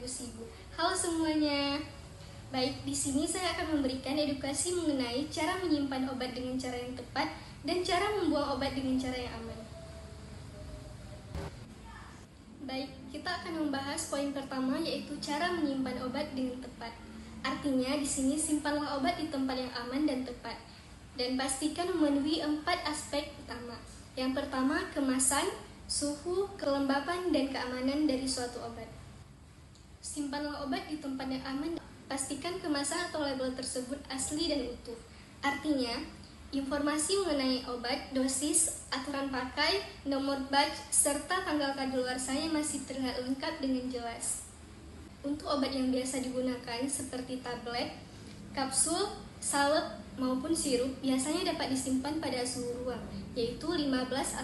ibu sibuk. Halo semuanya. Baik, di sini saya akan memberikan edukasi mengenai cara menyimpan obat dengan cara yang tepat dan cara membuang obat dengan cara yang aman. Baik, kita akan membahas poin pertama, yaitu cara menyimpan obat dengan tepat. Artinya, di sini simpanlah obat di tempat yang aman dan tepat, dan pastikan memenuhi 4 aspek utama. Yang pertama, kemasan, suhu, kelembapan, dan keamanan dari suatu obat. Simpanlah obat di tempat yang aman. Pastikan kemasan atau label tersebut asli dan utuh. Artinya, informasi mengenai obat, dosis, aturan pakai, nomor batch, serta tanggal kadaluarsanya masih terlihat lengkap dengan jelas. Untuk obat yang biasa digunakan seperti tablet, kapsul, salep, maupun sirup biasanya dapat disimpan pada suhu ruang, yaitu 15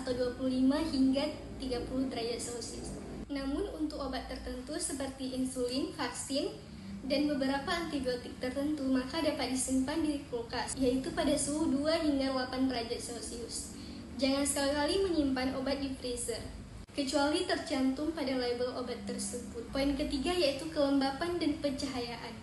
atau 25 hingga 30 derajat Celcius. Namun untuk obat tertentu seperti insulin, vaksin, dan beberapa antibiotik tertentu maka dapat disimpan di kulkas, yaitu pada suhu 2 hingga 8 derajat Celcius. Jangan sekali-kali menyimpan obat di freezer, kecuali tercantum pada label obat tersebut. Poin ketiga yaitu kelembapan dan pencahayaan.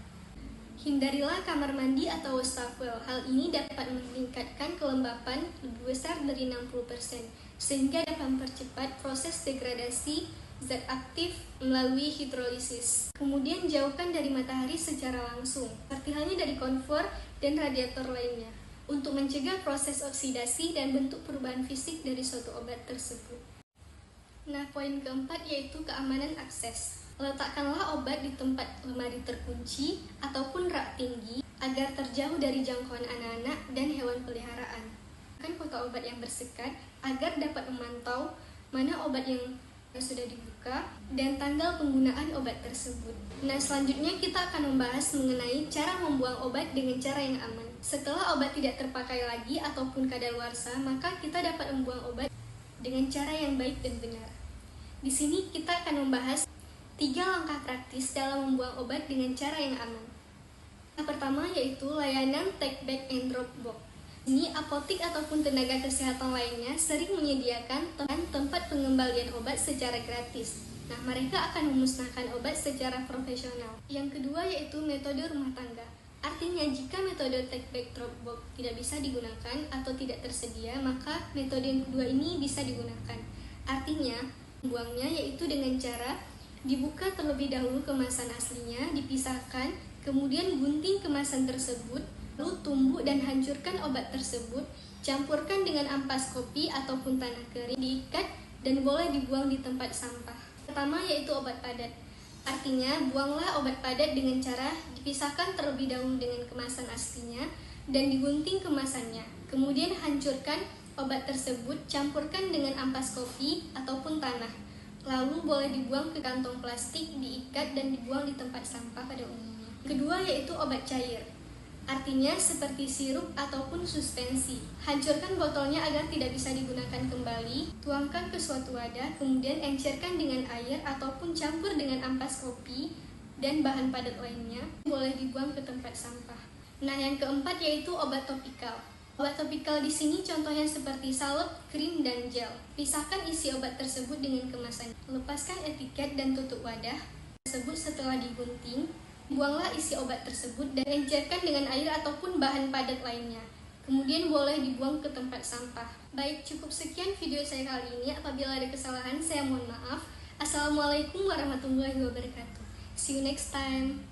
Hindarilah kamar mandi atau wastafel. Hal ini dapat meningkatkan kelembapan lebih besar dari 60%, sehingga dapat mempercepat proses degradasi zat aktif melalui hidrolisis. Kemudian jauhkan dari matahari secara langsung, seperti halnya dari kompor dan radiator lainnya, untuk mencegah proses oksidasi dan bentuk perubahan fisik dari suatu obat tersebut. Nah, poin keempat yaitu keamanan akses. Letakkanlah obat di tempat lemari terkunci ataupun rak tinggi agar terjauh dari jangkauan anak-anak dan hewan peliharaan. Gunakan kotak obat yang bersekat agar dapat memantau mana obat yang sudah dibuka dan tanggal penggunaan obat tersebut. Nah, selanjutnya kita akan membahas mengenai cara membuang obat dengan cara yang aman. Setelah obat tidak terpakai lagi ataupun kadaluarsa, maka kita dapat membuang obat dengan cara yang baik dan benar. Di sini kita akan membahas 3 langkah praktis dalam membuang obat dengan cara yang aman. Yang pertama yaitu layanan take back and drop box. Ini apotik ataupun tenaga kesehatan lainnya sering menyediakan tempat pengembalian obat secara gratis. Nah, mereka akan memusnahkan obat secara profesional. Yang kedua yaitu metode rumah tangga. Artinya, jika metode take back drop box tidak bisa digunakan atau tidak tersedia, maka metode yang kedua ini bisa digunakan. Artinya, membuangnya yaitu dengan cara dibuka terlebih dahulu kemasan aslinya, dipisahkan, kemudian gunting kemasan tersebut, lalu tumbuk dan hancurkan obat tersebut, campurkan dengan ampas kopi ataupun tanah kering, diikat dan boleh dibuang di tempat sampah. Pertama yaitu obat padat. Artinya, buanglah obat padat dengan cara dipisahkan terlebih dahulu dengan kemasan aslinya dan digunting kemasannya. Kemudian hancurkan obat tersebut, campurkan dengan ampas kopi ataupun tanah. Lalu boleh dibuang ke kantong plastik, diikat dan dibuang di tempat sampah pada umumnya. Kedua yaitu obat cair. Artinya seperti sirup ataupun suspensi. Hancurkan botolnya agar tidak bisa digunakan kembali, tuangkan ke suatu wadah, kemudian encerkan dengan air ataupun campur dengan ampas kopi dan bahan padat lainnya, boleh dibuang ke tempat sampah. Nah, yang keempat yaitu obat topikal. Obat topikal di sini contohnya seperti salep, krim, dan gel. Pisahkan isi obat tersebut dengan kemasan. Lepaskan etiket dan tutup wadah tersebut setelah digunting. Buanglah isi obat tersebut dan encerkan dengan air ataupun bahan padat lainnya. Kemudian boleh dibuang ke tempat sampah. Baik, cukup sekian video saya kali ini. Apabila ada kesalahan, saya mohon maaf. Assalamualaikum warahmatullahi wabarakatuh. See you next time.